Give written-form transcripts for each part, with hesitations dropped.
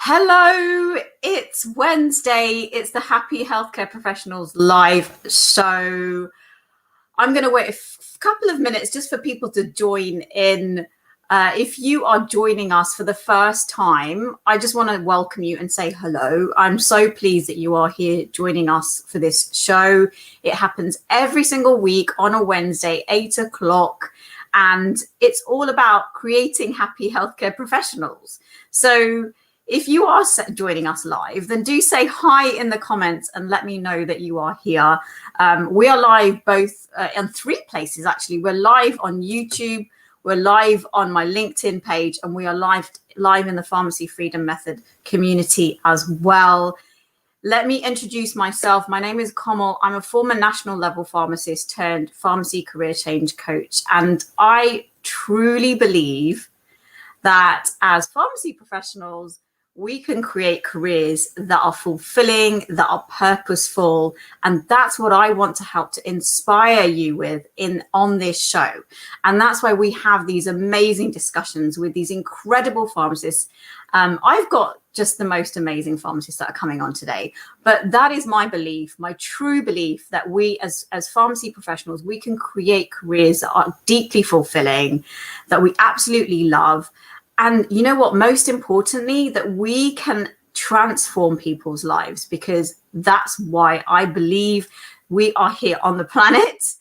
Hello, it's Wednesday. It's the Happy Healthcare Professionals live show. I'm going to wait a couple of minutes just for people to join in. If you are joining us for the first time, I just want to welcome you and say hello. I'm so pleased that you are here joining us for this show. It happens every single week on a Wednesday, 8 o'clock. And it's all about creating happy healthcare professionals. So if you are joining us live, then do say hi in the comments and let me know that you are here. We are live both in 3 places, actually. We're live on YouTube, we're live on my LinkedIn page, and we are live in the Pharmacy Freedom Method community as well. Let me introduce myself. My name is Kamal. I'm a former national level pharmacist turned pharmacy career change coach. And I truly believe that as pharmacy professionals, we can create careers that are fulfilling, that are purposeful. And that's what I want to help to inspire you with on this show. And that's why we have these amazing discussions with these incredible pharmacists. I've got just the most amazing pharmacists that are coming on today. But that is my belief, my true belief, that we as pharmacy professionals, we can create careers that are deeply fulfilling, that we absolutely love. And you know what, most importantly, that we can transform people's lives, because that's why I believe we are here on the planet,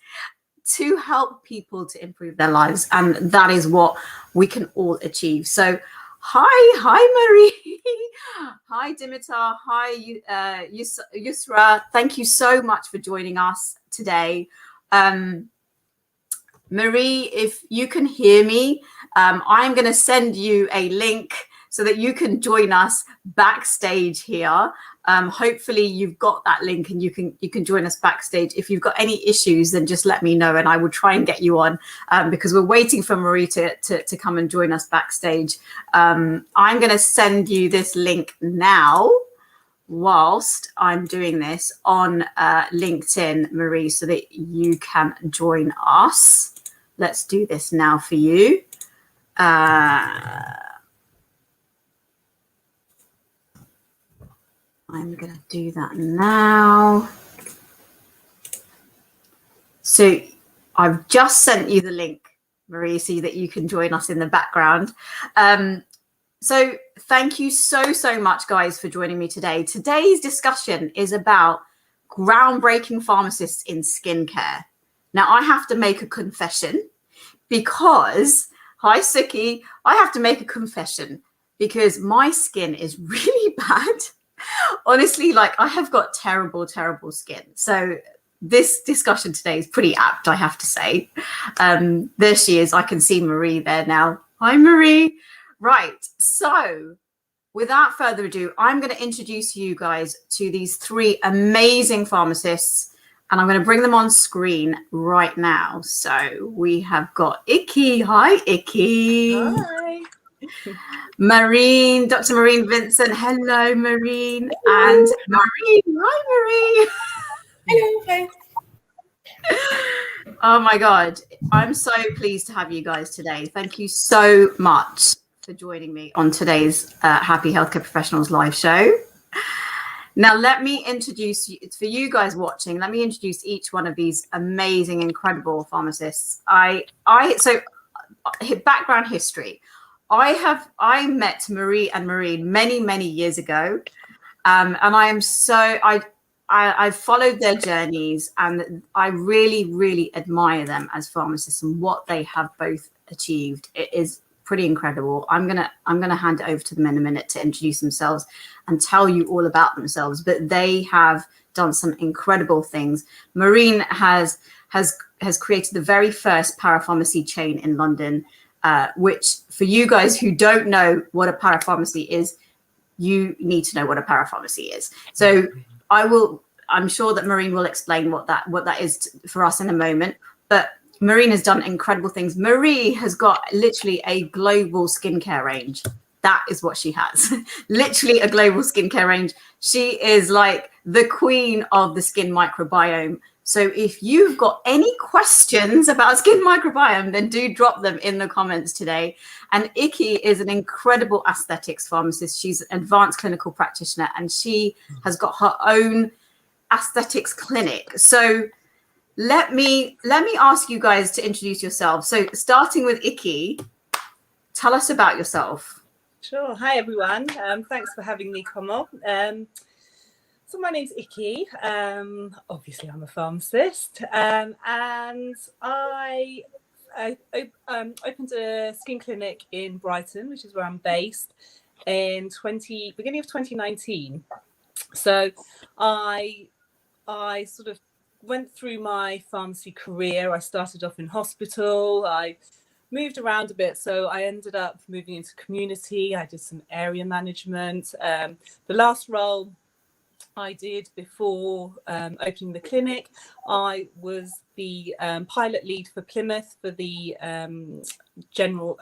to help people to improve their lives. And that is what we can all achieve. So hi, Marie. Hi, Dimitar. Hi, Yusra. Thank you so much for joining us today. Marie, if you can hear me, I'm going to send you a link so that you can join us backstage here. Hopefully you've got that link and you can join us backstage. If you've got any issues, then just let me know and I will try and get you on, because we're waiting for Marie to come and join us backstage. I'm going to send you this link now whilst I'm doing this on LinkedIn, Marie, so that you can join us. Let's do this now for you. I'm going to do that now. So I've just sent you the link, Marie, so that you can join us in the background. So thank you so much, guys, for joining me today. Today's discussion is about groundbreaking pharmacists in skincare. Now, I have to make a confession because, hi, Suki, I have to make a confession because my skin is really bad. Honestly, like, I have got terrible skin. So this discussion today is pretty apt, I have to say. There she is. I can see Marie there now. Hi, Marie. Right. So without further ado, I'm going to introduce you guys to these 3 amazing pharmacists, and I'm going to bring them on screen right now. So we have got Iki. Hi, Iki. Hi. Marine, Dr. Marine Vincent. Hello, Marine. Hello. And Marine. Hi, Marine. Hello. Oh, my God. I'm so pleased to have you guys today. Thank you so much for joining me on today's Happy Healthcare Professionals live show. Now, let me introduce you, for you guys watching, let me introduce each one of these amazing, incredible pharmacists. So background history. I met Marie and Marine many years ago. And I've followed their journeys, and I really admire them as pharmacists and what they have both achieved. It is pretty incredible. I'm gonna hand it over to them in a minute to introduce themselves and tell you all about themselves. But they have done some incredible things. Marine has created the very first parapharmacy chain in London, which, for you guys who don't know what a parapharmacy is, you need to know what a parapharmacy is. So I'm sure that Marine will explain what that is for us in a moment. But Marine has done incredible things. Marie has got literally a global skincare range. That is what she has. Literally a global skincare range. She is like the queen of the skin microbiome. So if you've got any questions about skin microbiome, then do drop them in the comments today. And Iki is an incredible aesthetics pharmacist. She's an advanced clinical practitioner, and she has got her own aesthetics clinic. So let me ask you guys to introduce yourselves. So starting with Iki, tell us about yourself. Sure. Hi, everyone. Thanks for having me come on. So my name's Iki. Obviously, I'm a pharmacist, and I opened a skin clinic in Brighton, which is where I'm based, in beginning of 2019. So I sort of went through my pharmacy career. I started off in hospital. I moved around a bit, so I ended up moving into community. I did some area management. The last role I did before opening the clinic, I was the pilot lead for Plymouth for the general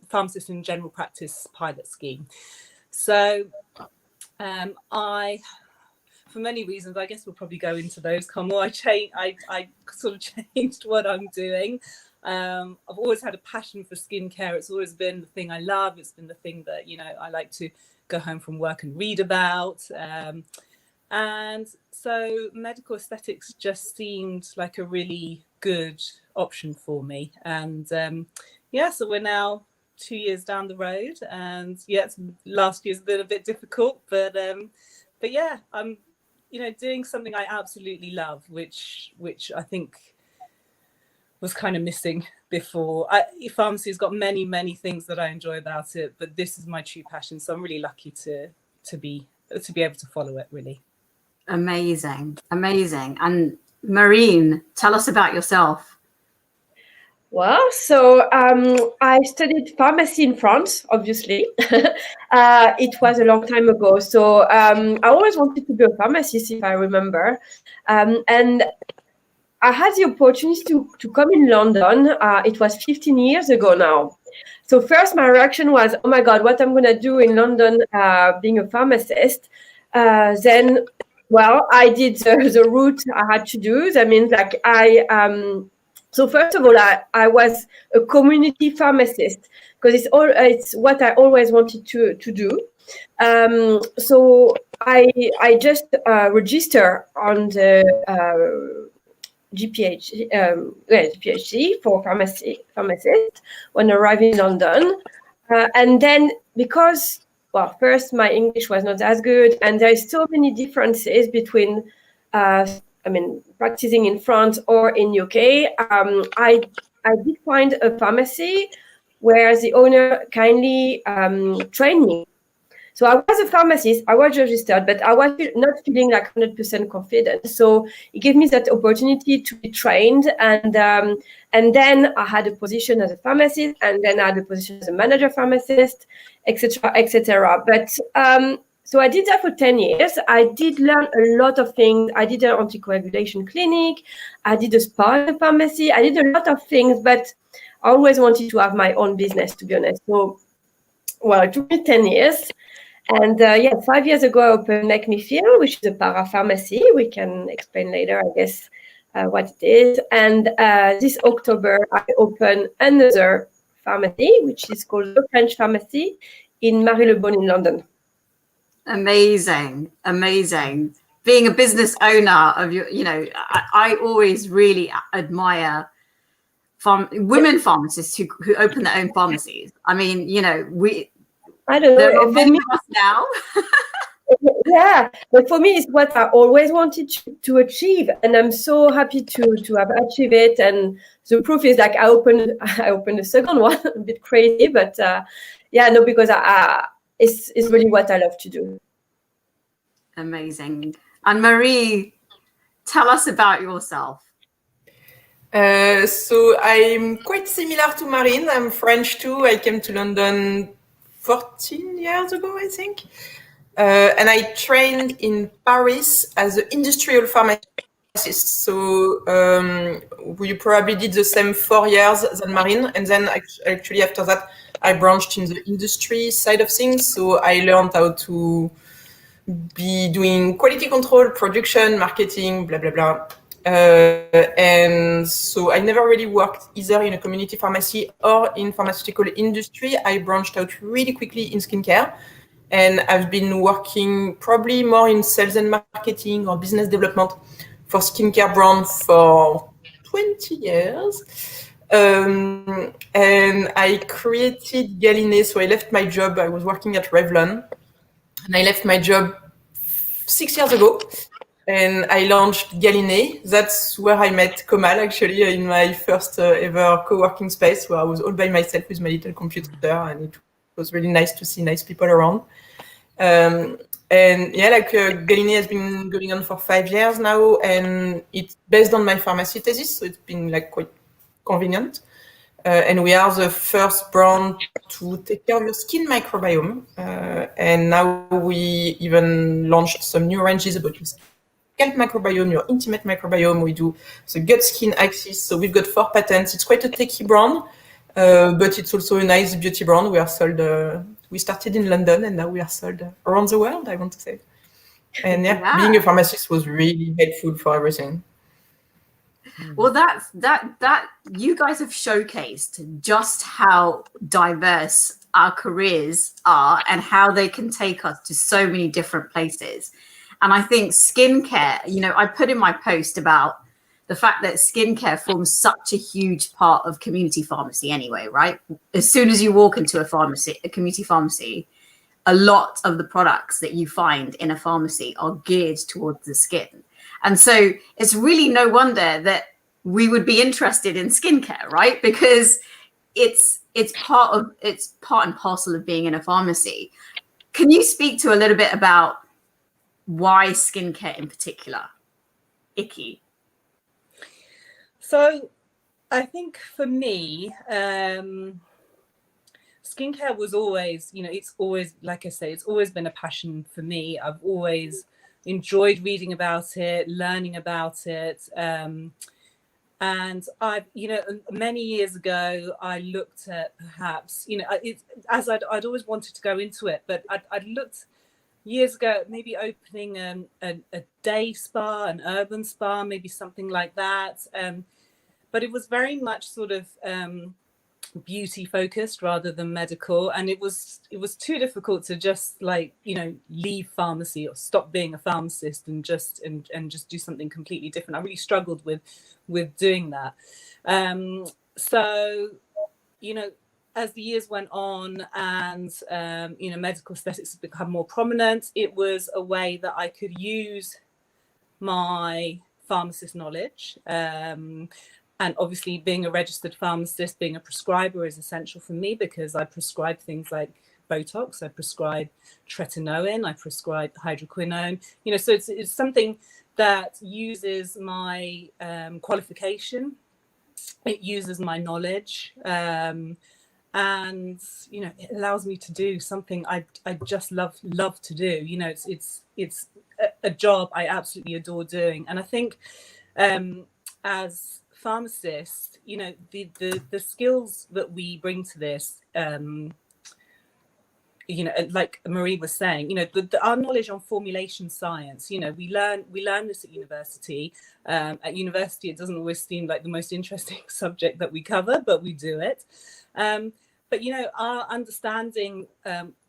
pharmacist in general practice pilot scheme. So I, for many reasons, I guess we'll probably go into those. I sort of changed what I'm doing. I've always had a passion for skincare. It's always been the thing I love. It's been the thing that, you know, I like to go home from work and read about. And so medical aesthetics just seemed like a really good option for me. And so we're now 2 years down the road, and last year's been a bit difficult, but yeah, I'm, you know, doing something I absolutely love, which I think was kind of missing before. Pharmacy's got many things that I enjoy about it, but this is my true passion. So I'm really lucky to be able to follow it, really. Amazing. And Marine, tell us about yourself. Well, so I studied pharmacy in France, obviously. It was a long time ago. So I always wanted to be a pharmacist, if I remember. And I had the opportunity to come in London. It was 15 years ago now. So first my reaction was, oh my God, what I'm going to do in London being a pharmacist. Then, well, I did the route I had to do. That means like so first of all, I was a community pharmacist because it's what I always wanted to do. So I just register on the GPHC for pharmacist when arriving in London. And then because, well, first my English was not as good, and there is so many differences between practicing in France or in UK. I did find a pharmacy where the owner kindly trained me. So I was a pharmacist, I was registered, but I was not feeling like 100% confident. So it gave me that opportunity to be trained. And then I had a position as a pharmacist, and then I had a position as a manager pharmacist, etc., etc. But so I did that for 10 years. I did learn a lot of things. I did an anticoagulation clinic. I did a spa in the pharmacy. I did a lot of things, but I always wanted to have my own business, to be honest. So, well, it took me 10 years. And 5 years ago, I opened Make Me Feel, which is a parapharmacy. We can explain later, I guess, what it is. And this October, I opened another pharmacy, which is called the French Pharmacy in Marylebone in London. Amazing. Being a business owner of your, you know, I always really admire women pharmacists who open their own pharmacies. I mean, you know, I don't know. There are many of us now. Yeah, but for me, it's what I always wanted to achieve, and I'm so happy to have achieved it. And the proof is like I opened the second one, a bit crazy, but because it's really what I love to do. Amazing. And Marie, tell us about yourself. So I'm quite similar to Marine. I'm French too. I came to London 14 years ago, I think. And I trained in Paris as an industrial pharmacist. So you probably did the same 4 years than Marine. And then actually after that, I branched in the industry side of things. So I learned how to be doing quality control, production, marketing, blah, blah, blah. And so I never really worked either in a community pharmacy or in pharmaceutical industry. I branched out really quickly in skincare, and I've been working probably more in sales and marketing or business development for skincare brand for 20 years. And I created Galini. So I left my job. I was working at Revlon, and I left my job 6 years ago, and I launched Galini. That's where I met Komal, actually, in my first ever co-working space, where I was all by myself with my little computer, and it was really nice to see nice people around. And yeah, Galini has been going on for 5 years now, and it's based on my pharmacy thesis, so it's been quite convenient. And we are the first brand to take care of your skin microbiome. And now we even launched some new ranges about your scalp microbiome, your intimate microbiome. We do the gut skin axis. So we've got 4 patents. It's quite a techy brand, but it's also a nice beauty brand. We are sold, we started in London, and now we are sold around the world, I want to say. And yeah, being a pharmacist was really helpful for everything. Well, that you guys have showcased just how diverse our careers are and how they can take us to so many different places. And I think skincare, I put in my post about the fact that skincare forms such a huge part of community pharmacy anyway, right? As soon as you walk into a community pharmacy, a lot of the products that you find in a pharmacy are geared towards the skin. And so it's really no wonder that we would be interested in skincare, right? Because it's part and parcel of being in a pharmacy. Can you speak to a little bit about why skincare in particular, Iki? So I think for me, skincare was always, it's always, like I say, it's always been a passion for me. I've always enjoyed reading about it, learning about it. And I've, many years ago, I looked at perhaps, I'd always wanted to go into it, but I'd looked years ago, maybe opening a day spa, an urban spa, maybe something like that. But it was very much sort of beauty focused rather than medical, and it was too difficult to just leave pharmacy or stop being a pharmacist and just do something completely different. I really struggled with doing that. So as the years went on and medical aesthetics have become more prominent, it was a way that I could use my pharmacist knowledge. And obviously being a registered pharmacist, being a prescriber is essential for me because I prescribe things like Botox, I prescribe tretinoin, I prescribe hydroquinone, so it's something that uses my qualification, it uses my knowledge, and it allows me to do something I just love to do. It's a job I absolutely adore doing. And I think as pharmacists, the skills that we bring to this, like Marie was saying, our knowledge on formulation science, we learn this at university. At university, it doesn't always seem like the most interesting subject that we cover, but we do it. But our understanding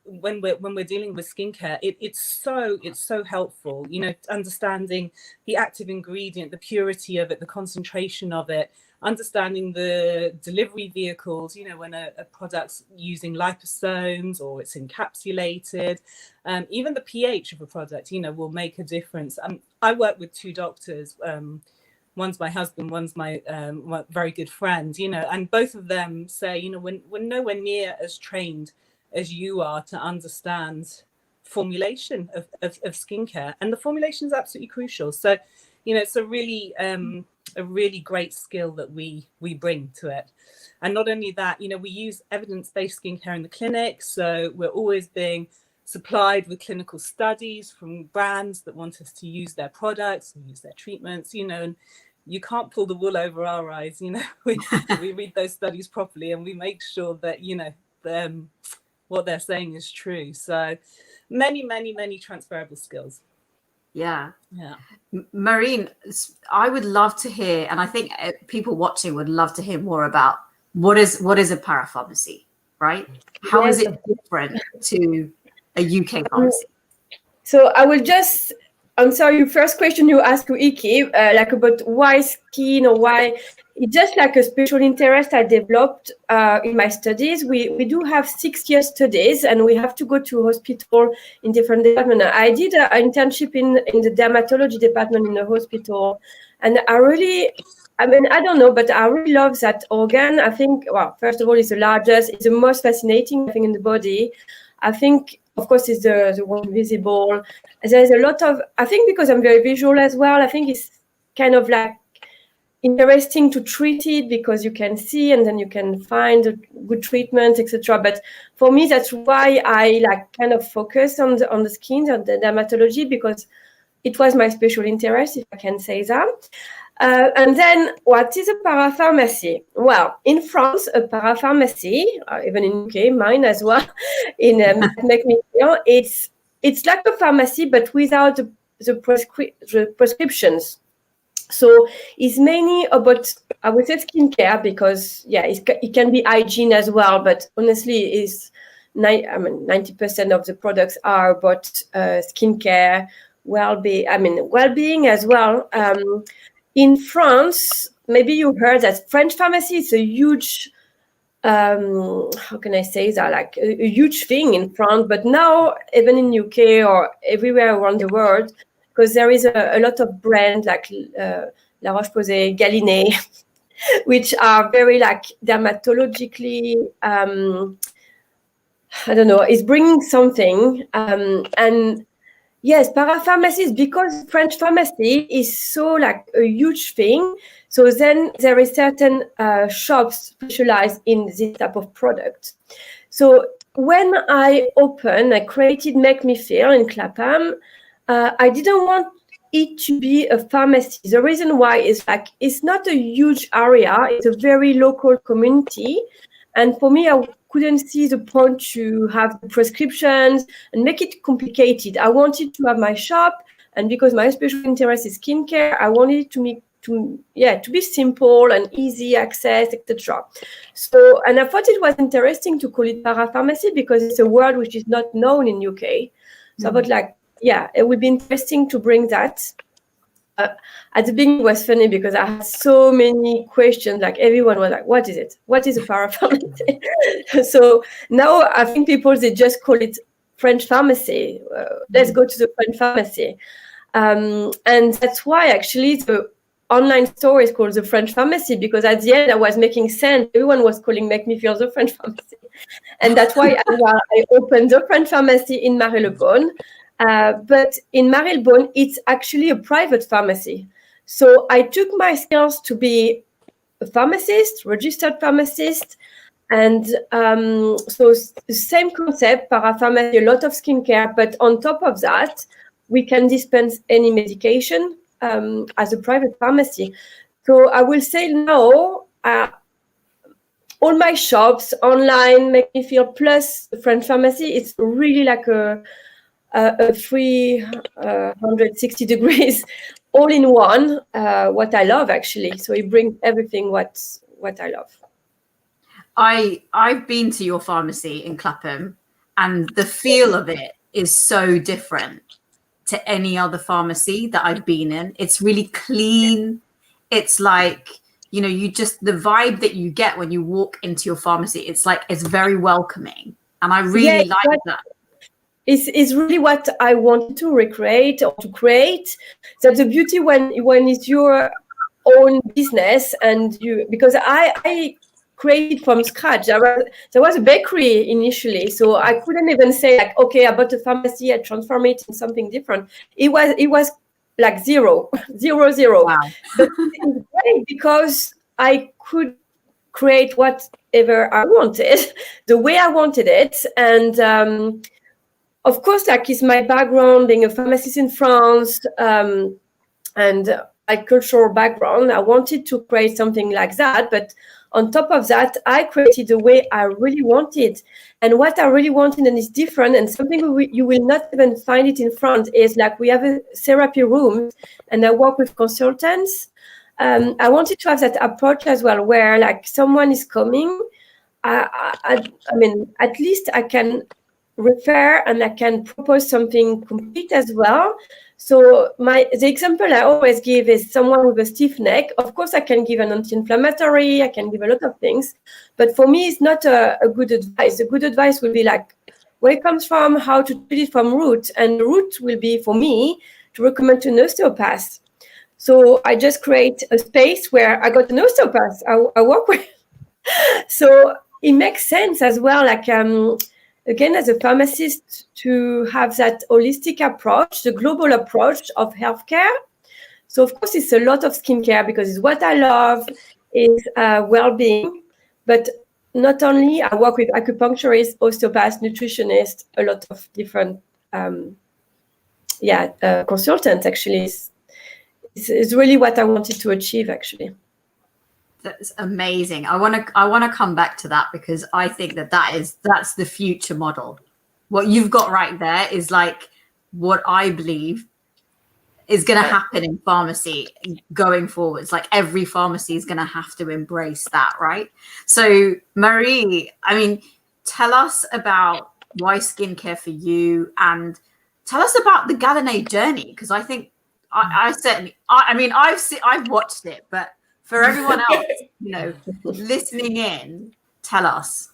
when we're dealing with skincare, it's so helpful. Understanding the active ingredient, the purity of it, the concentration of it, understanding the delivery vehicles. When a product's using liposomes or it's encapsulated, even the pH of a product, will make a difference. I work with 2 doctors. One's my husband, one's my very good friend, and both of them say, we're nowhere near as trained as you are to understand formulation of skincare, and the formulation is absolutely crucial. So, it's a really great skill that we bring to it. And not only that, we use evidence-based skincare in the clinic, so we're always being supplied with clinical studies from brands that want us to use their products, use their treatments, and you can't pull the wool over our eyes. We read those studies properly and we make sure that what they're saying is true. So many transferable skills. Yeah. Yeah. Marine, I would love to hear, and I think people watching would love to hear more about what is a parapharmacy, right? How is Yes. it different to a UK pharmacy? So I will just answer your first question you asked to Iki, like about why skin or why. It's just like a special interest I developed in my studies. We do have 6 year studies, and we have to go to hospital in different departments. I did an internship in the dermatology department in the hospital, and I don't know, but I really love that organ. I think, well, first of all, it's the largest, it's the most fascinating thing in the body. I think, of course, it's the one visible. There's a lot of, I think because I'm very visual as well, I think it's kind of like interesting to treat it because you can see and then you can find a good treatment, etc. But for me, that's why I like kind of focus on the skin and the dermatology, because it was my special interest, if I can say that. And then what is a parapharmacy? Well, in France, a parapharmacy, even in UK, mine as well, in make me feel, it's like a pharmacy, but without the prescriptions. So it's mainly about, I would say, skincare, because it can be hygiene as well, but honestly, it's 90% of the products are about skincare, well-being as well. In France, maybe you heard that French pharmacy is a huge, how can I say that, like a huge thing in France, but now even in UK or everywhere around the world, because there is a lot of brands like La Roche-Posay, Galini, which are very like dermatologically, I don't know, it's bringing something. And yes, parapharmacies, because French pharmacy is so like a huge thing. So then there is certain shops specialized in this type of product. So when I created Make Me Feel in Clapham, I didn't want it to be a pharmacy. The reason why is like, it's not a huge area. It's a very local community. And for me, I couldn't see the point to have the prescriptions and make it complicated. I wanted to have my shop, and because my special interest is skincare, I wanted to be simple and easy access, etc. So, and I thought it was interesting to call it parapharmacy because it's a word which is not known in UK. So I thought, like, it would be interesting to bring that. At the beginning, it was funny because I had so many questions. Like, everyone was like, "What is it? What is a parapharmacy?" So now I think people, they just call it French pharmacy. Let's go to the French pharmacy, and that's why actually the online store is called the French pharmacy, because at the end I was making sense. Everyone was calling Make Me Feel the French pharmacy, and that's why I opened the French pharmacy in Marylebone. But in Marylebone, it's actually a private pharmacy. So I took my skills to be a pharmacist, registered pharmacist. And so the same concept, parapharmacy, a lot of skincare. But on top of that, we can dispense any medication as a private pharmacy. So I will say now, all my shops online, Make Me Feel, plus the French pharmacy, it's really like a 360 degrees all in one, what I love actually. So it brings everything what I love. I've been to your pharmacy in Clapham, and the feel of it is so different to any other pharmacy that I've been in. It's really clean. It's like, the vibe that you get when you walk into your pharmacy, it's very welcoming. And I really like that. It's really what I want to recreate or to create. That's the beauty when it's your own business, and because I created from scratch. There was a bakery initially, so I couldn't even say like, okay, I bought a pharmacy, I transform it in something different. It was like zero. Wow. But it's great because I could create whatever I wanted, the way I wanted it, and of course, like, it's my background being a pharmacist in France, and my cultural background. I wanted to create something like that, but on top of that, I created the way I really wanted. And what I really wanted, and is different, and something you will not even find it in France, is like we have a therapy room, and I work with consultants. I wanted to have that approach as well, where like someone is coming, I mean, at least I can refer and I can propose something complete as well. So the example I always give is someone with a stiff neck. Of course, I can give an anti-inflammatory, I can give a lot of things, but for me, it's not a good advice. A good advice will be like where it comes from, how to treat it from root, and the root will be for me to recommend to an osteopath. So I just create a space where I got an osteopath I work with. So it makes sense as well, like again, as a pharmacist, to have that holistic approach, the global approach of healthcare. So of course, it's a lot of skincare because it's what I love, is well-being. But not only, I work with acupuncturists, osteopaths, nutritionists, a lot of different consultants. Actually, it's really what I wanted to achieve. Actually. That's amazing. I want to come back to that because I think that's the future model. What you've got right there is like what I believe is going to happen in pharmacy going forwards. Like every pharmacy is going to have to embrace that, right? So Marie, I mean, tell us about why skincare for you, and tell us about the galini journey, because I think I've watched it, but for everyone else, listening in, tell us.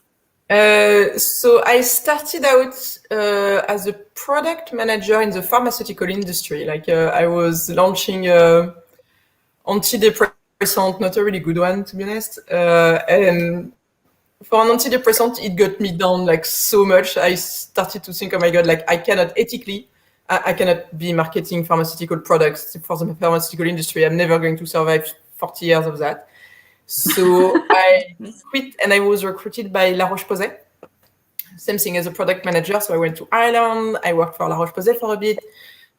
So I started out as a product manager in the pharmaceutical industry. Like I was launching antidepressant, not a really good one, to be honest. And for an antidepressant, it got me down like so much. I started to think, oh my God, like I cannot be marketing pharmaceutical products for the pharmaceutical industry. I'm never going to survive 40 years of that. So I quit and I was recruited by La Roche-Posay. Same thing as a product manager. So I went to Ireland. I worked for La Roche-Posay for a bit.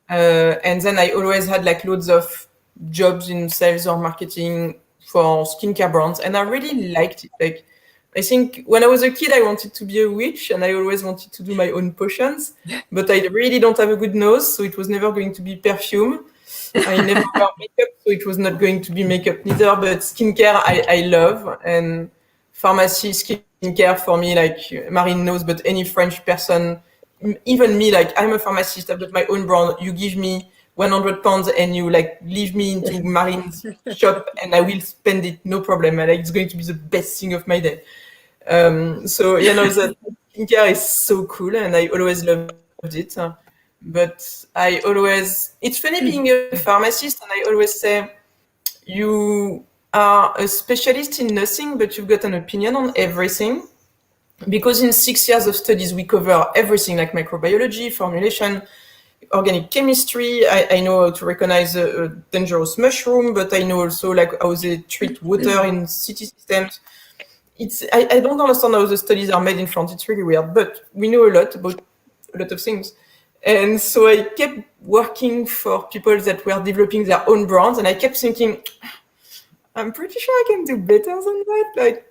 And then I always had like loads of jobs in sales or marketing for skincare brands. And I really liked it. Like, I think when I was a kid, I wanted to be a witch and I always wanted to do my own potions, but I really don't have a good nose. So it was never going to be perfume. I never wear makeup, so it was not going to be makeup neither, but skincare I love, and pharmacy skincare for me, like Marine knows, but any French person, even me, like I'm a pharmacist, I've got my own brand, you give me 100 pounds and you like leave me into Marine's shop and I will spend it, no problem. And like, it's going to be the best thing of my day. So, that skincare is so cool and I always loved it. But it's funny being a pharmacist, and I always say you are a specialist in nothing, but you've got an opinion on everything. Because in 6 years of studies, we cover everything like microbiology, formulation, organic chemistry. I know how to recognize a dangerous mushroom, but I know also like how they treat water in city systems. I don't understand how the studies are made in France. It's really weird, but we know a lot about a lot of things. And so I kept working for people that were developing their own brands, and I kept thinking, I'm pretty sure I can do better than that.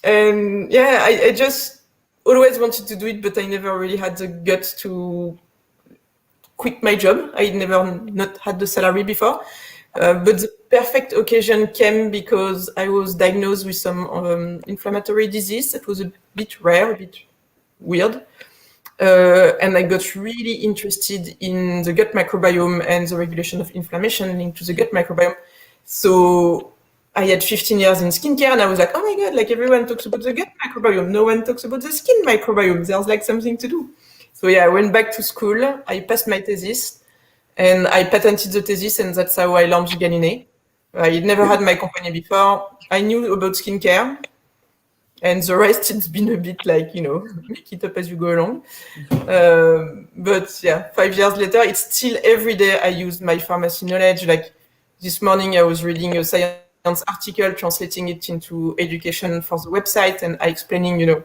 I just always wanted to do it, but I never really had the guts to quit my job. I never not had the salary before. But the perfect occasion came because I was diagnosed with some inflammatory disease that was a bit rare, a bit weird. And I got really interested in the gut microbiome and the regulation of inflammation linked to the gut microbiome. So I had 15 years in skincare and I was like, oh my God, like everyone talks about the gut microbiome. No one talks about the skin microbiome. There's like something to do. So yeah, I went back to school. I passed my thesis and I patented the thesis, and that's how I launched Galini. I never had my company before. I knew about skincare. And the rest, it's been a bit like, make it up as you go along. But yeah, 5 years later, it's still every day I use my pharmacy knowledge. Like this morning, I was reading a science article, translating it into education for the website, and I explaining,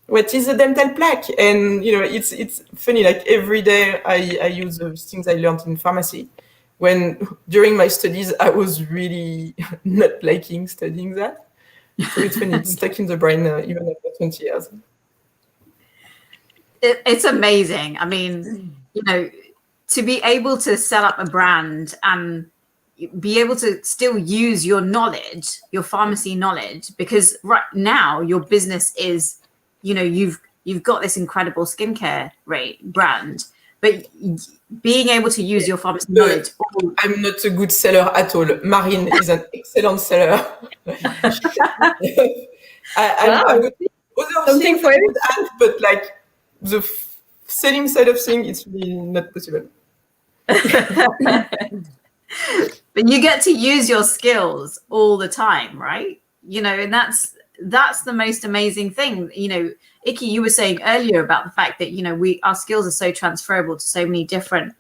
what is a dental plaque? And, it's funny, like every day I use the things I learned in pharmacy. when during my studies, I was really not liking studying that. So it's when it's stuck in the brain, even after 20 years. It's amazing. I mean, you know, to be able to set up a brand and be able to still use your knowledge, your pharmacy knowledge, because right now your business is, you know, you've got this incredible skincare brand, but being able to use your pharmacy knowledge. I'm not a good seller at all. Marine is an excellent seller. I would other Something things for I would add, but like the selling side of things, it's really not possible. But you get to use your skills all the time, right? You know, and that's the most amazing thing. You know, Iki, you were saying earlier about the fact that, you know, our skills are so transferable to so many different,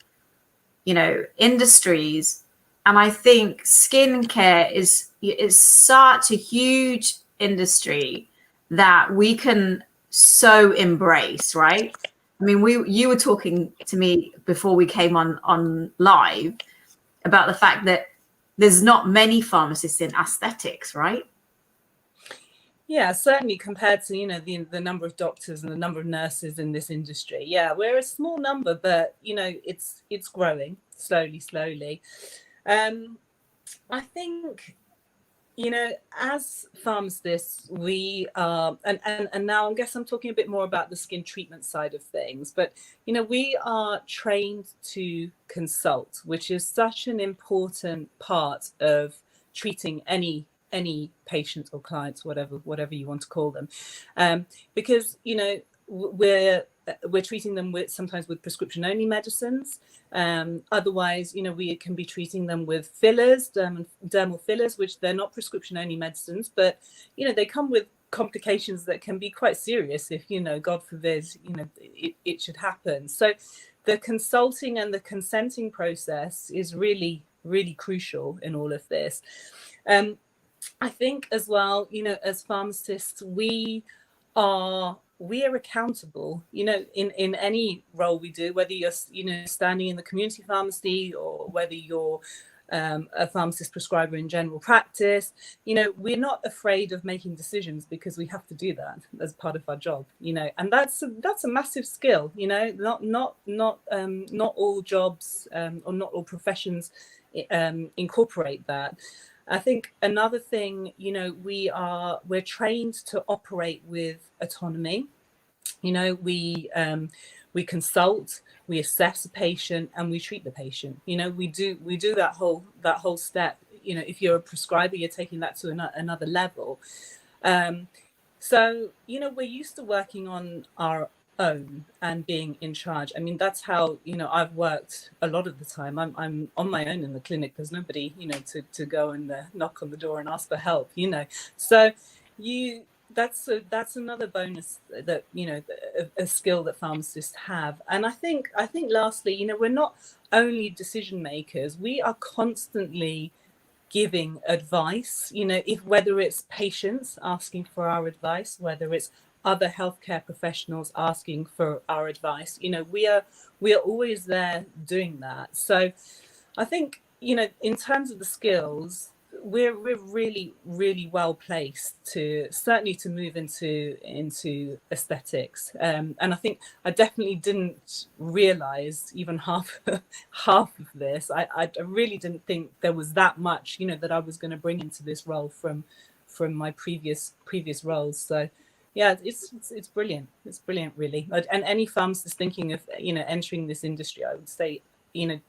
you know, industries. And I think skincare is such a huge industry that we can so embrace, right? I mean, you were talking to me before we came on live about the fact that there's not many pharmacists in aesthetics, right? Yeah, certainly compared to, you know, the number of doctors and the number of nurses in this industry. Yeah, we're a small number, but, you know, it's growing slowly. I think, you know, as pharmacists, we are, and now I guess I'm talking a bit more about the skin treatment side of things, but, you know, we are trained to consult, which is such an important part of treating any patient or clients, whatever you want to call them, because, you know, we're treating them sometimes with prescription only medicines. Otherwise, you know, we can be treating them with fillers, dermal fillers, which they're not prescription only medicines, but, you know, they come with complications that can be quite serious if, you know, God forbid, you know, it should happen. So the consulting and the consenting process is really crucial in all of this. I think as well, you know, as pharmacists, we are accountable, you know, in any role we do, whether you're, you know, standing in the community pharmacy or whether you're a pharmacist prescriber in general practice. You know, we're not afraid of making decisions because we have to do that as part of our job, you know, and that's a massive skill. You know, not all jobs or not all professions incorporate that. I think another thing, you know, we're trained to operate with autonomy. You know, we consult, we assess a patient, and we treat the patient. You know, we do that whole step. You know, if you're a prescriber, you're taking that to another level. So, you know, we're used to working on our own and being in charge. I mean, that's how, you know, I've worked a lot of the time. I'm on my own in the clinic. There's nobody, you know, to go and knock on the door and ask for help, you know. So that's another bonus that, you know, a skill that pharmacists have. And I think lastly, you know, we're not only decision makers, we are constantly giving advice, you know, whether it's patients asking for our advice, whether it's other healthcare professionals asking for our advice, you know, we are always there doing that. So I think, you know, in terms of the skills, we're really well placed to move into aesthetics, and I think I definitely didn't realize even half of this. I really didn't think there was that much, you know, that I was going to bring into this role from my previous roles. So yeah, it's brilliant. It's brilliant, really. And any pharmacist thinking of, you know, entering this industry, I would say, you know,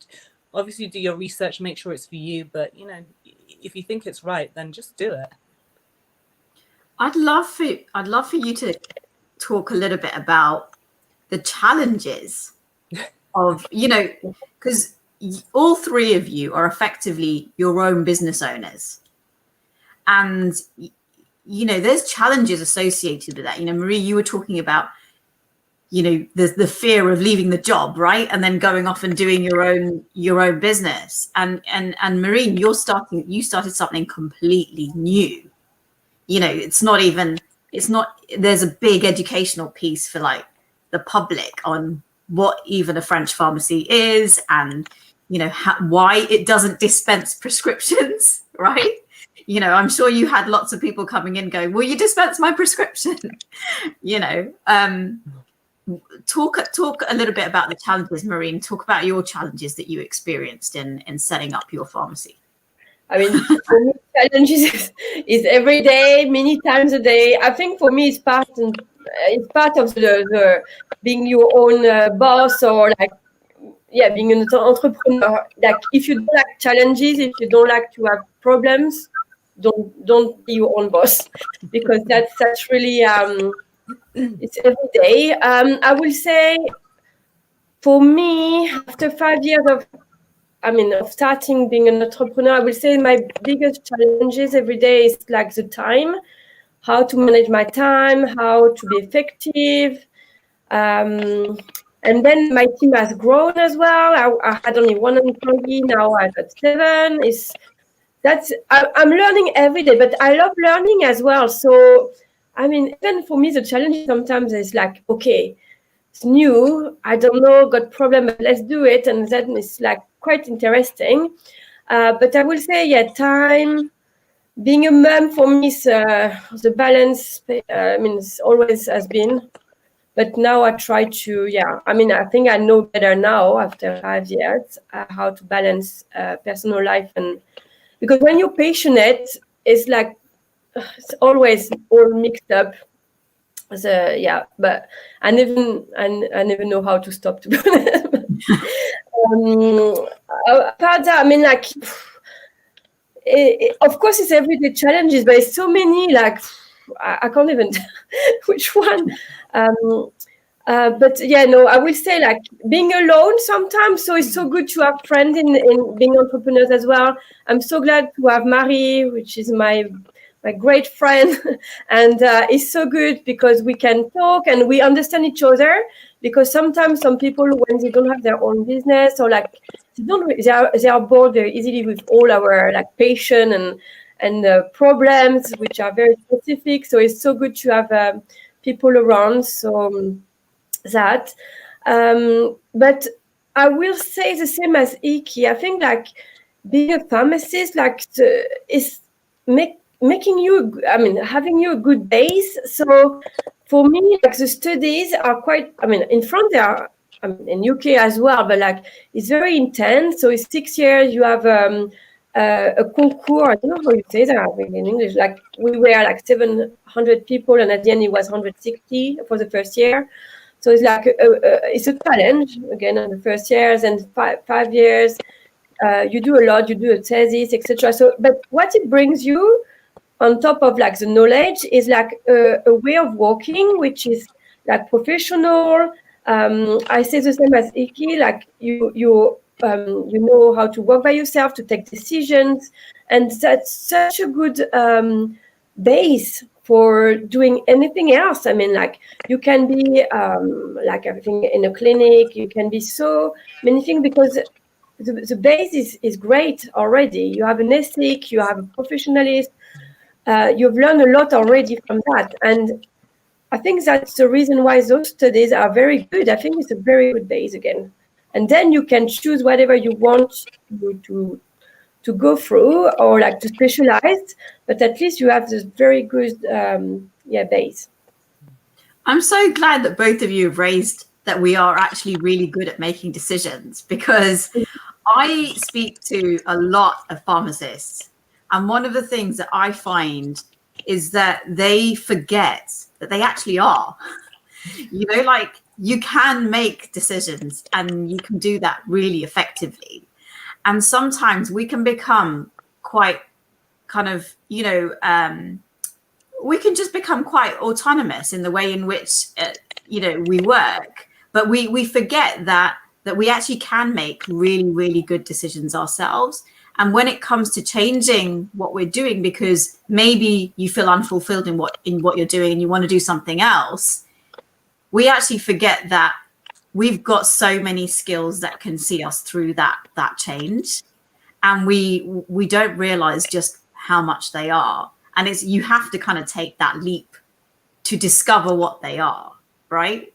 obviously do your research, make sure it's for you, but, you know, if you think it's right, then just do it. I'd love for you to talk a little bit about the challenges of, you know, because all three of you are effectively your own business owners, and you know, there's challenges associated with that. You know, Marie, you were talking about, you know, the fear of leaving the job, right? And then going off and doing your own business. And Maureen, you started something completely new. You know, there's a big educational piece for like the public on what even a French pharmacy is, and, why it doesn't dispense prescriptions, right? I'm sure you had lots of people coming in going, will you dispense my prescription? Talk a little bit about the challenges, Maureen. Talk about your challenges that you experienced in setting up your pharmacy. I mean, for me, challenges is every day, many times a day. I think for me, it's part of the being your own boss, or being an entrepreneur. Like, if you don't like challenges, if you don't like to have problems, don't be your own boss, because that's really it's every day. I will say, for me, after 5 years of starting being an entrepreneur, I will say my biggest challenges every day is like the time, how to manage my time, how to be effective. And then my team has grown as well. I had only one employee, now I've got 7. I'm learning every day, but I love learning as well. So, even for me, the challenge sometimes is like, okay, it's new, I don't know, got problem, but let's do it. And that is like quite interesting. But I will say, time, being a mom for me is the balance. It's always has been. But now I try to, I think I know better now after 5 years how to balance personal life. And because when you're passionate, it's like it's always all mixed up. So but I never know how to stop, to be honest. Apart that, of course it's everyday challenges, but it's so many, like I can't even which one. But I will say, like, being alone sometimes, so it's so good to have friends in being entrepreneurs as well. I'm so glad to have Marie, which is my great friend, and it's so good because we can talk and we understand each other, because sometimes some people, when they don't have their own business, or like they are bored very easily with all our patient and problems, which are very specific. So it's so good to have people around. So that, but I will say the same as Iki. I think being a pharmacist, is making you, having you a good base. So for me, the studies are quite, in France they are, in UK as well, but it's very intense. So it's 6 years. You have a concours. I don't know how you say that in English. We were 700 people, and at the end it was 160 for the first year. So it's it's a challenge again in the first years, and 5 years. You do a lot. You do a thesis, etc. So, but what it brings you on top of the knowledge is a way of working, which is professional. I say the same as Iki. You know how to work by yourself, to take decisions, and that's such a good base for doing anything else. You can be everything in a clinic. You can be so many things, because the base is great already. You have an ethic, you have a professionalist. You've learned a lot already from that. And I think that's the reason why those studies are very good. I think it's a very good base again. And then you can choose whatever you want to go through, or to specialize, but at least you have this very good base. I'm so glad that both of you have raised that we are actually really good at making decisions, because I speak to a lot of pharmacists, and one of the things that I find is that they forget that they actually are. You can make decisions, and you can do that really effectively. And sometimes we can become quite kind of, we can just become quite autonomous in the way in which, we work. But we forget that we actually can make really, really good decisions ourselves. And when it comes to changing what we're doing, because maybe you feel unfulfilled in what you're doing and you want to do something else, we actually forget that we've got so many skills that can see us through that change, and we don't realize just how much they are. And you have to kind of take that leap to discover what they are, right?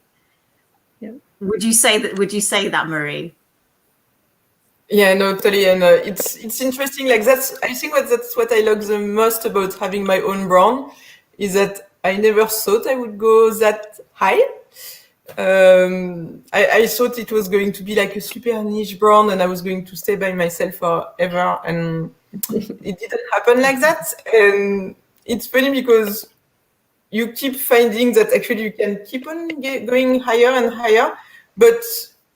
Yeah. Would you say that, Marie? Yeah, no, totally, and it's interesting. Like I think that's what I like the most about having my own brand, is that I never thought I would go that high. I thought it was going to be like a super niche brand, and I was going to stay by myself forever, and it didn't happen like that. And it's funny because you keep finding that actually you can keep on going higher and higher, but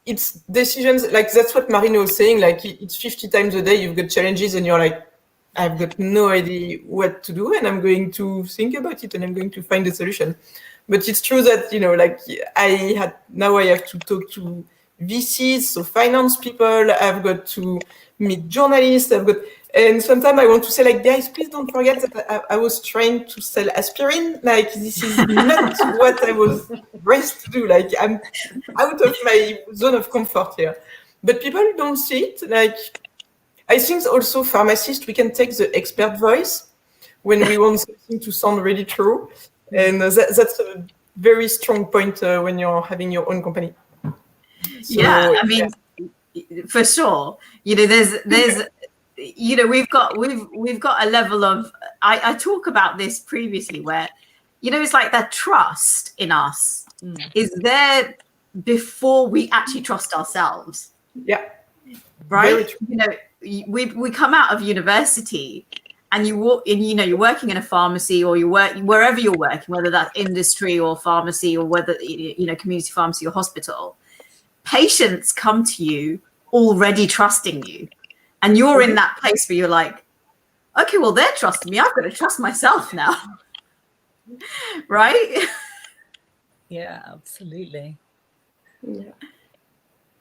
it's decisions, like that's what Marina was saying, like it's 50 times a day you've got challenges and you're like, I've got no idea what to do, and I'm going to think about it and I'm going to find a solution. But it's true that, like now I have to talk to VCs, so finance people, I've got to meet journalists, and sometimes I want to say, like, guys, please don't forget that I was trained to sell aspirin. Like, this is not what I was raised to do. Like, I'm out of my zone of comfort here. But people don't see it. Like, I think also pharmacists, we can take the expert voice when we want something to sound really true. And that's a very strong point when you're having your own company. So, I mean, for sure, there's we've got a level of, I talk about this previously where, it's like that trust in us is there before we actually trust ourselves. Yeah. Right. We come out of university and you walk in, you're working in a pharmacy, or you work wherever you're working, whether that's industry or pharmacy, or whether, community pharmacy or hospital. Patients come to you already trusting you. And you're in that place where you're like, okay, well, they're trusting me. I've got to trust myself now. Right? Yeah, absolutely. Yeah.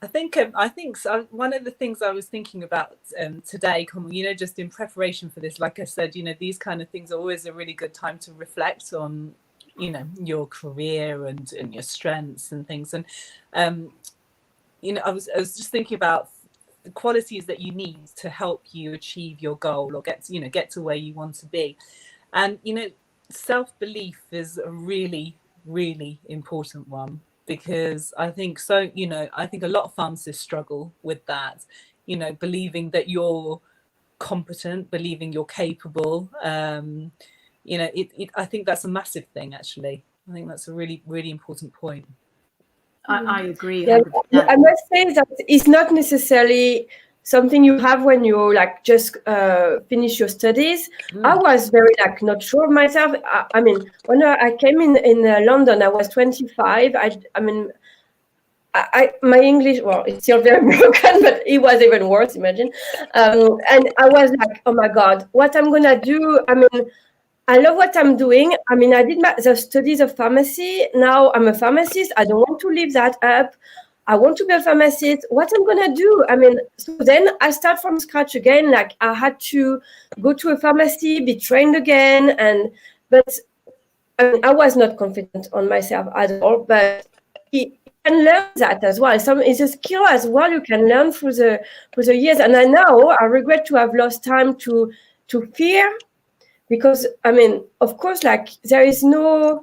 I think so. One of the things I was thinking about today, just in preparation for this, like I said, these kind of things are always a really good time to reflect on, your career and your strengths and things. And, I was just thinking about the qualities that you need to help you achieve your goal or get to where you want to be. And, self-belief is a really, really important one. Because I think I think a lot of pharmacists struggle with that, believing that you're competent, believing you're capable. I think that's a massive thing, actually. I think that's a really, really important point. I agree. Yeah, I must say that it's not necessarily something you have when you just finish your studies. I was very not sure of myself. I mean, when I came in London, I was 25. My English, well, it's still very broken, but it was even worse, imagine. And I was like, oh my God, what I'm gonna do? I mean, I love what I'm doing. I mean, I did the studies of pharmacy. Now I'm a pharmacist. I don't want to leave that up. I want to be a pharmacist. What I'm gonna do? I mean, so then I start from scratch again. Like, I had to go to a pharmacy, be trained again, but I mean, I was not confident on myself at all. But you can learn that as well. It's a skill as well. You can learn through the years. And I regret to have lost time to fear, because I mean, of course, there is no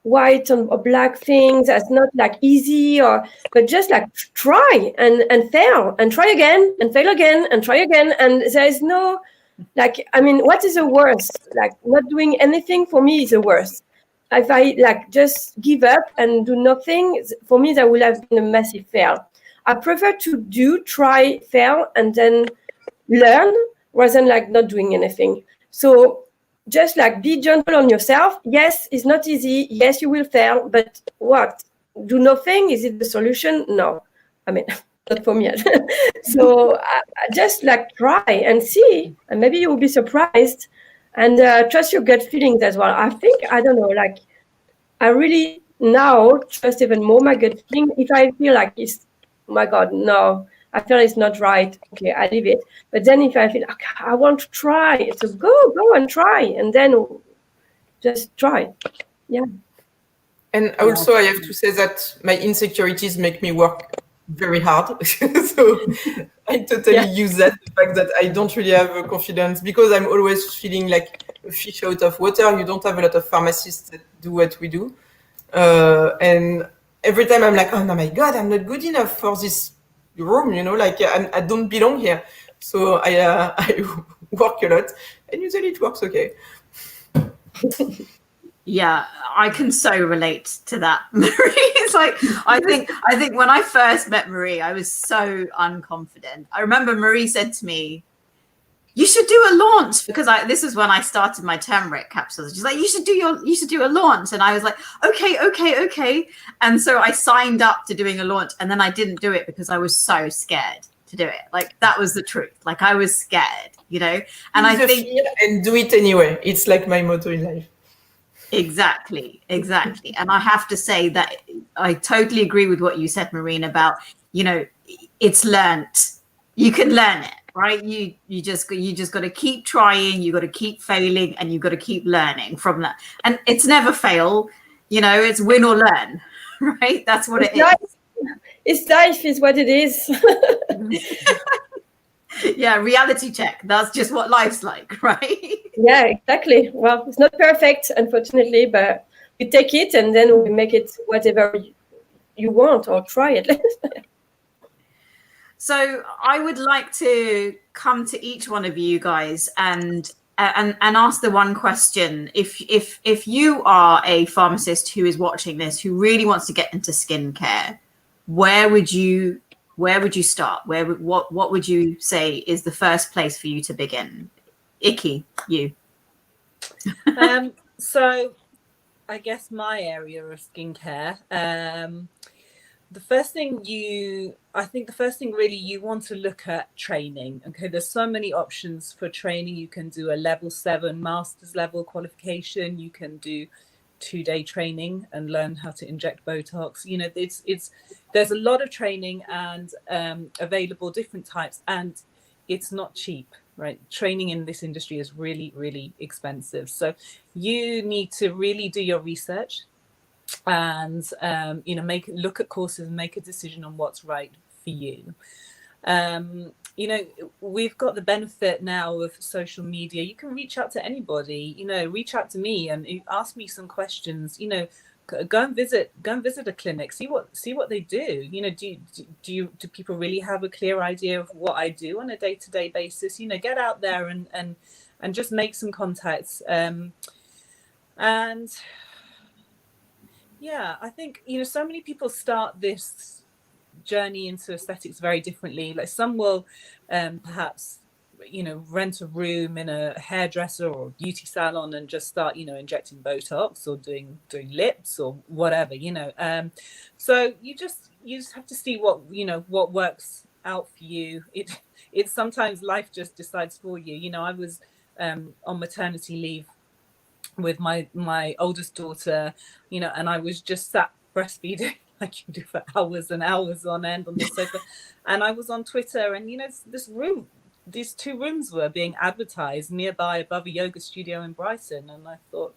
white or black things. That's not easy, but just try and fail and try again and fail again and try again. And there is no I mean, what is the worst? Not doing anything for me is the worst. If I just give up and do nothing, for me that will have been a massive fail. I prefer to try, fail, and then learn rather than not doing anything. So just be gentle on yourself. Yes, it's not easy. Yes, you will fail, but what? Do nothing? Is it the solution? No. I mean, not for me. So I just try and see, and maybe you will be surprised, and trust your gut feelings as well. I think, I don't know, I really now trust even more my gut feeling. If I feel it's, oh my God, no, I feel it's not right, okay, I leave it. But then if I feel, okay, I want to try, so go and try, and then just try. Yeah. And also, I have to say that my insecurities make me work very hard. So I totally use that, the fact that I don't really have confidence, because I'm always feeling like a fish out of water. You don't have a lot of pharmacists that do what we do. And every time I'm like, oh no, my God, I'm not good enough for this room, you know, like I don't belong here. So I work a lot, and usually it works okay. Yeah, I can so relate to that, Marie. It's like I think when I first met Marie, I was so unconfident. I remember Marie said to me, "You should do a launch," because this is when I started my turmeric capsules. She's like, "You should do a launch," and I was like, "Okay." And so I signed up to doing a launch, and then I didn't do it because I was so scared to do it. Like that was the truth. Like I was scared, you know. And I think and do it anyway. It's like my motto in life. Exactly. And I have to say that I totally agree with what you said, Marine, about, you know, it's learnt. You can learn it, right? You just got to keep trying. You got to keep failing, and you got to keep learning from that. And it's never fail. You know, it's win or learn, right? That's what it is. It's life is what it is. Yeah, reality check. That's just what life's like, right? Yeah, exactly. Well, it's not perfect, unfortunately, but we take it and then we make it whatever you want, or try it. So I would like to come to each one of you guys and ask the one question. If you are a pharmacist who is watching this, who really wants to get into skincare, where would you start? What would you say is the first place for you to begin? Iki, you. So I guess my area of skincare, the first thing really you want to look at training. Okay, there's so many options for training. You can do a level 7 master's level qualification. You can do 2-day training and learn how to inject Botox. You know, there's a lot of training and available different types, and it's not cheap, right? Training in this industry is really, really expensive. So you need to really do your research and you know, look at courses and make a decision on what's right for you. You know, we've got the benefit now of social media. You can reach out to anybody, you know, reach out to me and ask me some questions, you know, go and visit a clinic, see what they do. You know, do people really have a clear idea of what I do on a day-to-day basis? You know, get out there and just make some contacts. And yeah, I think, you know, so many people start this journey into aesthetics very differently. Like some will perhaps, you know, rent a room in a hairdresser or beauty salon and just start, you know, injecting Botox or doing lips or whatever, you know. So you just have to see what works out for you. It's sometimes life just decides for you. You know, I was on maternity leave with my oldest daughter, you know, and I was just sat breastfeeding like you do for hours and hours on end on the sofa. And I was on Twitter, and, you know, these 2 rooms were being advertised nearby above a yoga studio in Brighton. And I thought,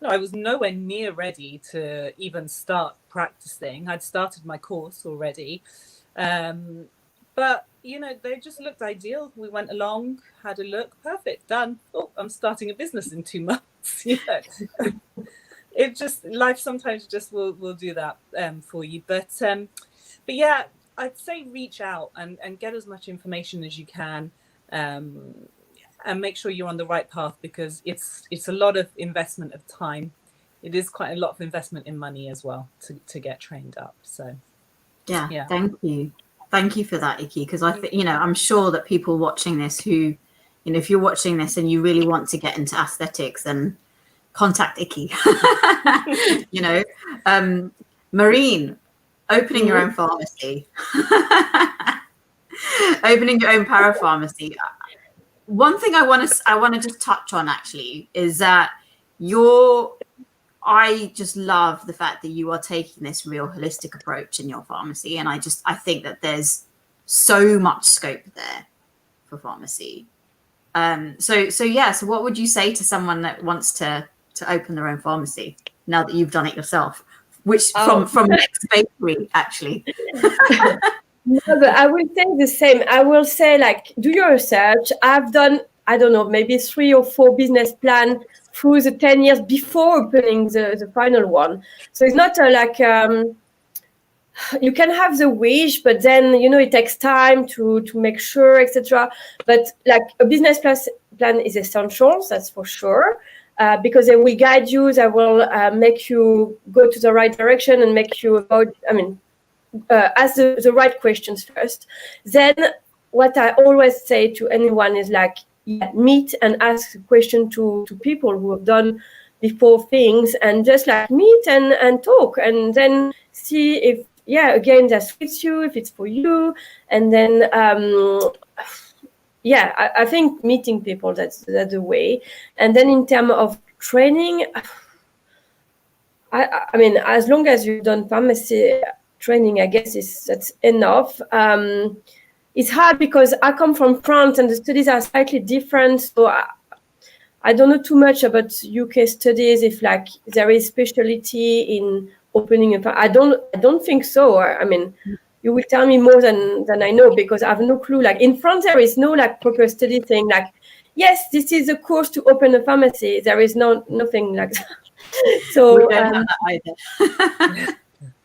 no, I was nowhere near ready to even start practicing. I'd started my course already. But, you know, they just looked ideal. We went along, had a look, perfect, done. Oh, I'm starting a business in 2 months, you know. It just, life sometimes just will do that for you. But yeah, I'd say reach out and get as much information as you can, and make sure you're on the right path, because it's a lot of investment of time. It is quite a lot of investment in money as well to get trained up. So yeah. Thank you for that, Iki, because I think, you know, I'm sure that people watching this who, you know, if you're watching this and you really want to get into aesthetics, then contact Iki. You know, Marine, opening your own pharmacy, opening your own parapharmacy. One thing I want to just touch on actually is that I just love the fact that you are taking this real holistic approach in your pharmacy, and I think that there's so much scope there for pharmacy. So what would you say to someone that wants to open their own pharmacy now that you've done it yourself, which from Next Bakery actually? No, but I will say the same. I will say, like, do your research. I've done, I don't know, maybe 3 or 4 business plans through the 10 years before opening the final one. So it's not you can have the wish, but then it takes time to make sure, etc. But like a business plan is essential, that's for sure, because they will guide you, they will make you go to the right direction and make you ask the right questions first. Then what I always say to anyone is like, meet and ask a question to people who have done before things, and just like meet and talk, and then see if again that fits you, if it's for you. And then I think meeting people, that's the way. And then in terms of training, I mean, as long as you've done pharmacy training, I guess that's enough. It's hard because I come from France and the studies are slightly different, so I don't know too much about UK studies, if like there is specialty in opening I don't think so. I mean, you will tell me more than I know, because I have no clue. Like in France, there is no like proper study saying like, yes, this is a course to open a pharmacy. There is nothing like that. So we don't have that either.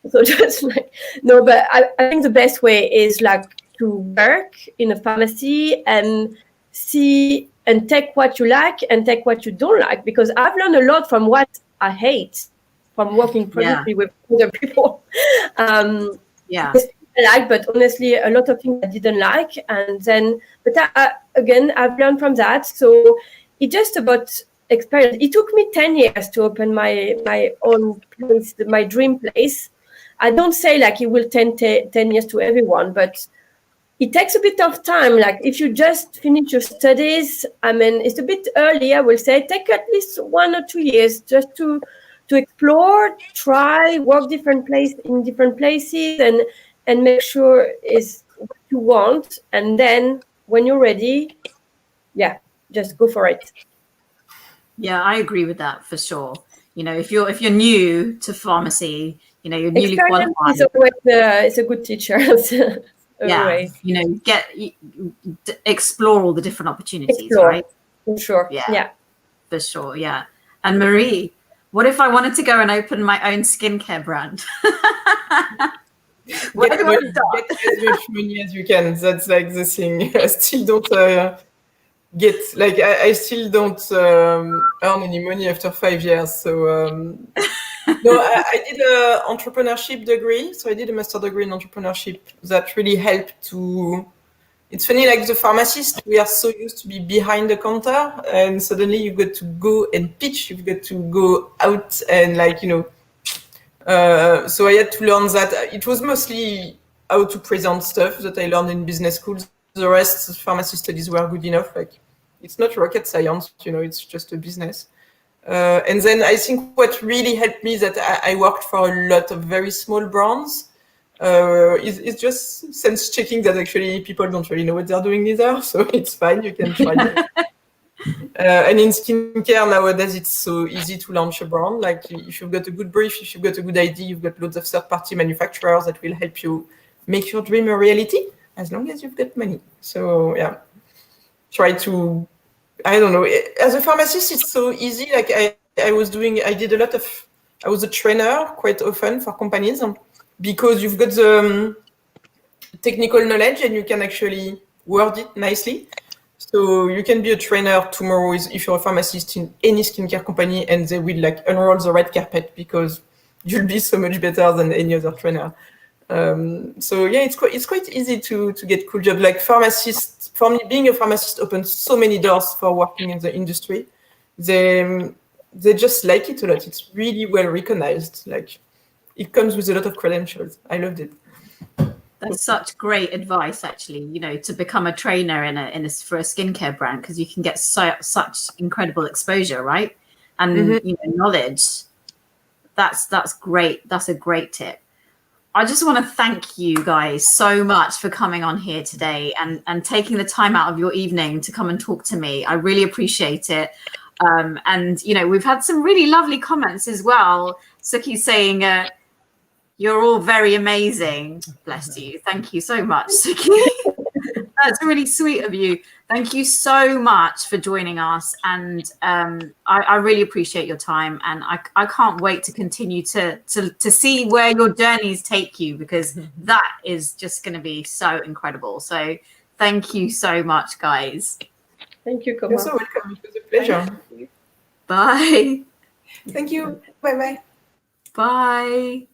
So just like, no, but I think the best way is like to work in a pharmacy and see and take what you like and take what you don't like, because I've learned a lot from what I hate from working productively with other people. I like, but honestly, a lot of things I didn't like. And then, but again, I've learned from that. So it's just about experience. It took me 10 years to open my own place, my dream place. I don't say like it will take 10 years to everyone, but it takes a bit of time. Like if you just finish your studies, I mean, it's a bit early, I will say. Take at least 1 or 2 years just to explore, try, work in different places, and make sure it's what you want. And then when you're ready, just go for it. Yeah, I agree with that for sure. If you're new to pharmacy, you're newly qualified. Is always it's a good teacher. Explore all the different opportunities, right? For sure. Yeah, for sure. Yeah. And Marie, what if I wanted to go and open my own skincare brand? Get as much money as you can. That's like the thing. I still don't I still don't earn any money after 5 years. So no, I did an entrepreneurship degree. So I did a master degree in entrepreneurship that really helped to. It's funny, like the pharmacist, we are so used to be behind the counter, and suddenly you got to go and pitch. You've got to go out and so I had to learn that. It was mostly how to present stuff that I learned in business schools. The rest, pharmacy studies were good enough. Like, it's not rocket science, it's just a business. And then I think what really helped me is that I worked for a lot of very small brands. It's just sense checking that actually people don't really know what they're doing either. So it's fine, you can try it. And in skincare nowadays, it's so easy to launch a brand. Like if you've got a good brief, if you've got a good idea, you've got loads of third-party manufacturers that will help you make your dream a reality, as long as you've got money. So try to, I don't know. As a pharmacist, it's so easy. Like I was a trainer quite often for companies, because you've got the technical knowledge and you can actually word it nicely. So you can be a trainer tomorrow if you're a pharmacist in any skincare company, and they will unroll the red carpet because you'll be so much better than any other trainer. So it's quite easy to get cool job. Like pharmacists, for me, being a pharmacist opens so many doors for working in the industry. They just like it a lot. It's really well recognized. Like it comes with a lot of credentials. I loved it. That's such great advice, actually. To become a trainer for a skincare brand, because you can get such incredible exposure, right? And knowledge. That's great. That's a great tip. I just want to thank you guys so much for coming on here today and taking the time out of your evening to come and talk to me. I really appreciate it. And we've had some really lovely comments as well. Suki saying, you're all very amazing. Bless you. Thank you so much, Suki. That's really sweet of you. Thank you so much for joining us. And I really appreciate your time. And I can't wait to continue to see where your journeys take you, because that is just going to be so incredible. So thank you so much, guys. Thank you, Koma. You're so welcome. It was a pleasure. Bye. Thank you. Bye-bye. Bye.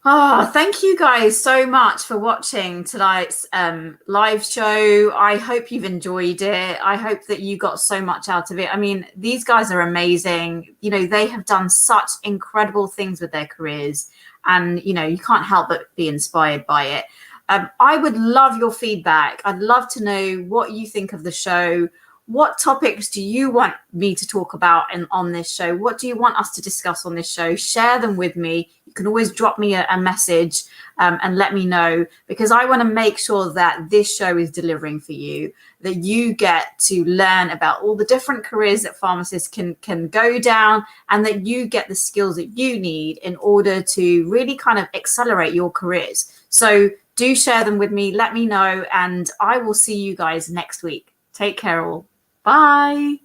Oh. Thank you guys so much for watching tonight's live show. I hope you've enjoyed it. I hope that you got so much out of it. I mean, these guys are amazing. You know, they have done such incredible things with their careers, and, you know, you can't help but be inspired by it. I would love your feedback. I'd love to know what you think of the show. What topics do you want me to talk about on this show? What do you want us to discuss on this show? Share them with me. You can always drop me a message and let me know, because I want to make sure that this show is delivering for you, that you get to learn about all the different careers that pharmacists can go down, and that you get the skills that you need in order to really kind of accelerate your careers. So do share them with me. Let me know, and I will see you guys next week. Take care all. Bye.